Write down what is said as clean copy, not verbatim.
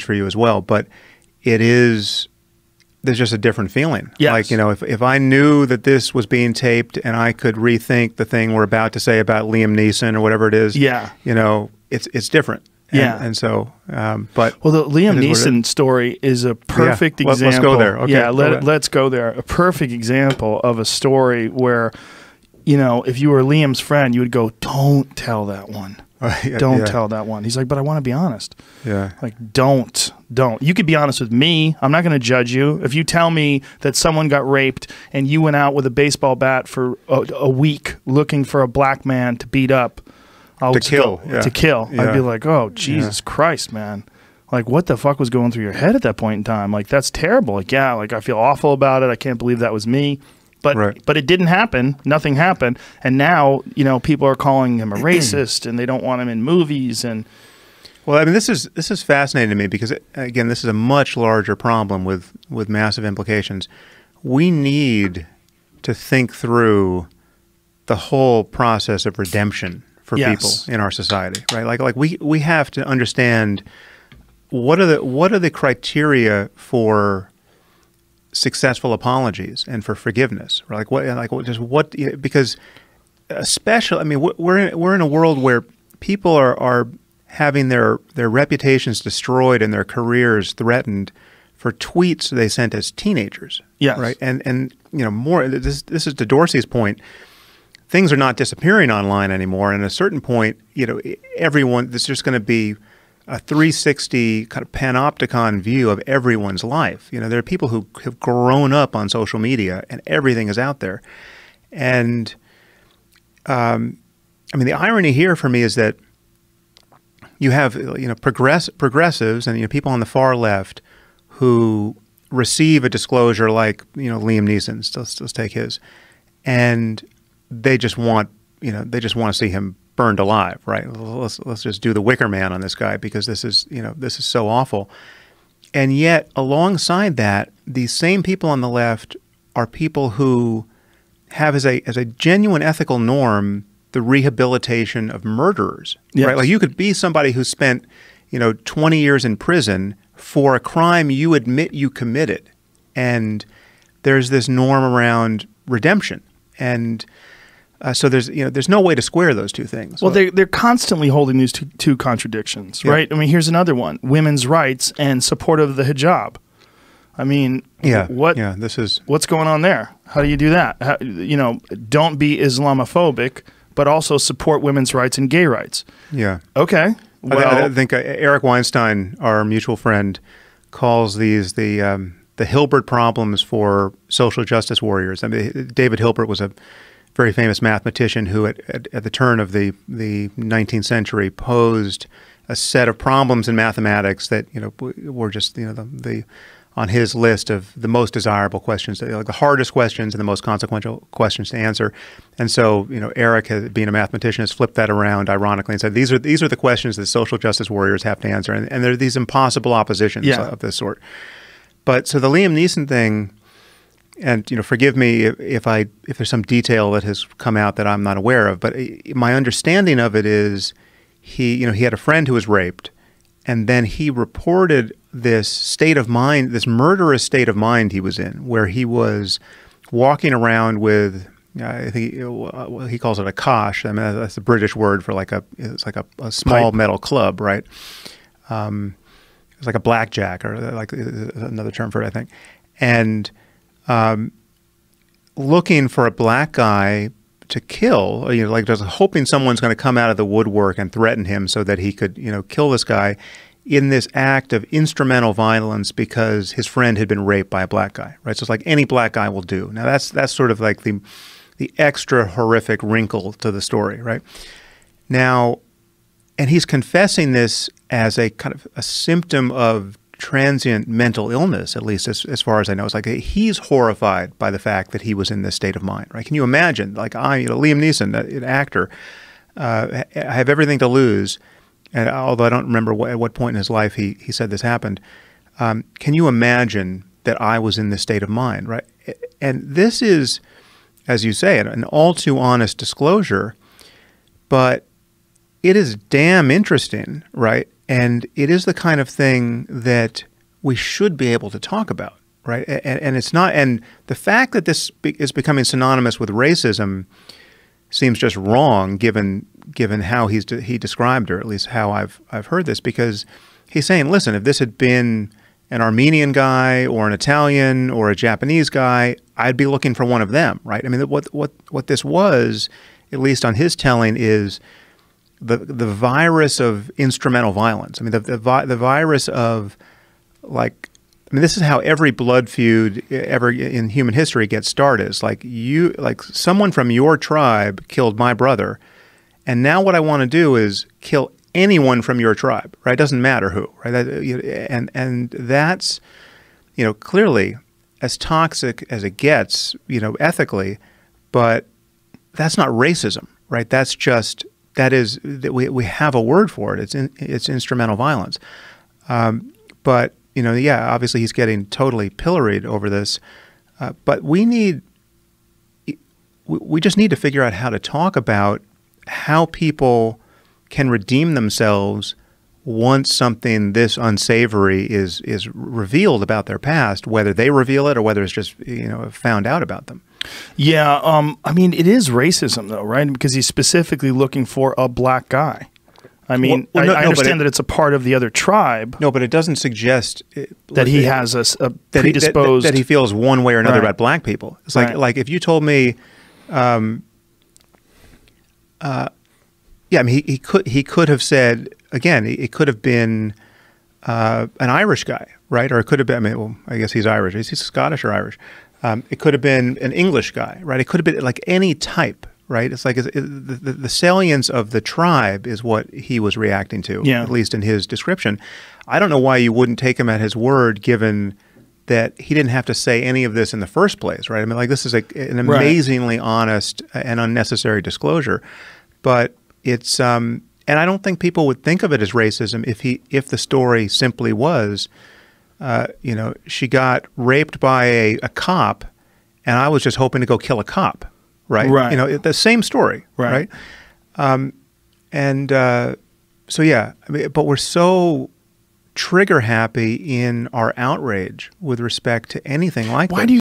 for you as well, but it is, there's just a different feeling. Yes. Like, you know, if I knew that this was being taped and I could rethink the thing we're about to say about Liam Neeson or whatever it is, yeah, you know, it's different. And, yeah. And so, but well, the Liam Neeson story is a perfect example. Let's go there. Okay, yeah, let's go there. A perfect example of a story where, you know, if you were Liam's friend, you would go, "Don't tell that one. Don't tell that one." He's like, "But I want to be honest." Yeah. Like, don't. You could be honest with me. I'm not going to judge you. If you tell me that someone got raped and you went out with a baseball bat for a week looking for a black man to beat up, to kill, I'd be like, "Oh, Jesus Christ, man. Like, what the fuck was going through your head at that point in time? Like, that's terrible. Like, yeah, like, I feel awful about it. I can't believe that was me." But it didn't happen. Nothing happened. And now, you know, people are calling him a racist and they don't want him in movies. And well, I mean, this is fascinating to me because, again, this is a much larger problem with massive implications. We need to think through the whole process of redemption for people in our society, right? Like we have to understand what are the criteria for successful apologies and for forgiveness, right? Because especially, I mean, we're in a world where people are having their reputations destroyed and their careers threatened for tweets they sent as teenagers. Yes. Right. And you know, more, this is to Dorsey's point, things are not disappearing online anymore. And at a certain point, you know, everyone, there's just going to be a 360 kind of panopticon view of everyone's life. You know, there are people who have grown up on social media and everything is out there. And I mean, the irony here for me is that you have, you know, progressives and, you know, people on the far left who receive a disclosure like, you know, Liam Neeson's, let's take his, and they just want, you know, they just want to see him burned alive, right? Let's just do the Wicker Man on this guy because this is, you know, this is so awful. And yet, alongside that, these same people on the left are people who have as a genuine ethical norm the rehabilitation of murderers, right? Like, you could be somebody who spent, you know, 20 years in prison for a crime you admit you committed, and there's this norm around redemption, and so there's no way to square those two things. Well, they're constantly holding these two contradictions, right? I mean, here's another one: women's rights and support of the hijab. I mean, what's going on there? How do you do that? How, you know, don't be Islamophobic, but also support women's rights and gay rights. Yeah. Okay. Well, I think Eric Weinstein, our mutual friend, calls these the Hilbert problems for social justice warriors. I mean, David Hilbert was a very famous mathematician who, at the turn of the 19th century, posed a set of problems in mathematics that, you know, were just, you know, the on his list of the most desirable questions, like the hardest questions and the most consequential questions to answer. And so, you know, Eric, being a mathematician, has flipped that around ironically and said, these are the questions that social justice warriors have to answer. And there are these impossible oppositions of this sort. But so the Liam Neeson thing, and, you know, forgive me if there's some detail that has come out that I'm not aware of, but my understanding of it is he had a friend who was raped, and then he reported this state of mind, this murderous state of mind he was in, where he was walking around with, I think he calls it a kosh. I mean, that's the British word for it's like a small metal club, right? It's like a blackjack, or like another term for it, I think. And looking for a black guy to kill, you know, like just hoping someone's going to come out of the woodwork and threaten him so that he could, you know, kill this guy in this act of instrumental violence because his friend had been raped by a black guy, right? So it's like any black guy will do. Now that's sort of like the extra horrific wrinkle to the story, right? Now, and he's confessing this as a kind of a symptom of transient mental illness, at least as far as I know. It's like he's horrified by the fact that he was in this state of mind, right? Can you imagine? Like Liam Neeson, an actor, I have everything to lose, and although I don't remember at what point in his life he said this happened, can you imagine that I was in this state of mind, right? And this is, as you say, an all too honest disclosure, but it is damn interesting, right? And it is the kind of thing that we should be able to talk about, right? And it's not. And the fact that this is becoming synonymous with racism seems just wrong, given how he described her, at least how I've heard this, because he's saying, listen, if this had been an Armenian guy or an Italian or a Japanese guy, I'd be looking for one of them, right? I mean, what this was, at least on his telling, is the virus of instrumental violence. I mean, the virus of, like, I mean, this is how every blood feud ever in human history gets started. It's like someone from your tribe killed my brother, and now what I want to do is kill anyone from your tribe, right? It doesn't matter who, right? And that's, clearly as toxic as it gets, ethically, but that's not racism, right? We have a word for it. It's instrumental violence. But yeah, obviously he's getting totally pilloried over this. But we just need to figure out how to talk about how people can redeem themselves once something this unsavory is revealed about their past, whether they reveal it or whether it's just found out about them. Yeah, I mean, it is racism though, right? Because he's specifically looking for a black guy. I mean, I understand that it's a part of the other tribe. No, but it doesn't suggest that he has a predisposed that he feels one way or another about black people. It's like if you told me, yeah, I mean, he could have said, again, it could have been an Irish guy, right? Or it could have been, I mean, well, I guess he's Irish. Is he Scottish or Irish? It could have been an English guy, right? It could have been like any type, right? It's like the salience of the tribe is what he was reacting to, at least in his description. I don't know why you wouldn't take him at his word, given that he didn't have to say any of this in the first place, right? I mean, like, this is an amazingly honest and unnecessary disclosure, but it's and I don't think people would think of it as racism if the story simply was, she got raped by a cop, and I was just hoping to go kill a cop, right? Right. The same story, right? So yeah, I mean, but we're so trigger happy in our outrage with respect to anything like that. Why do you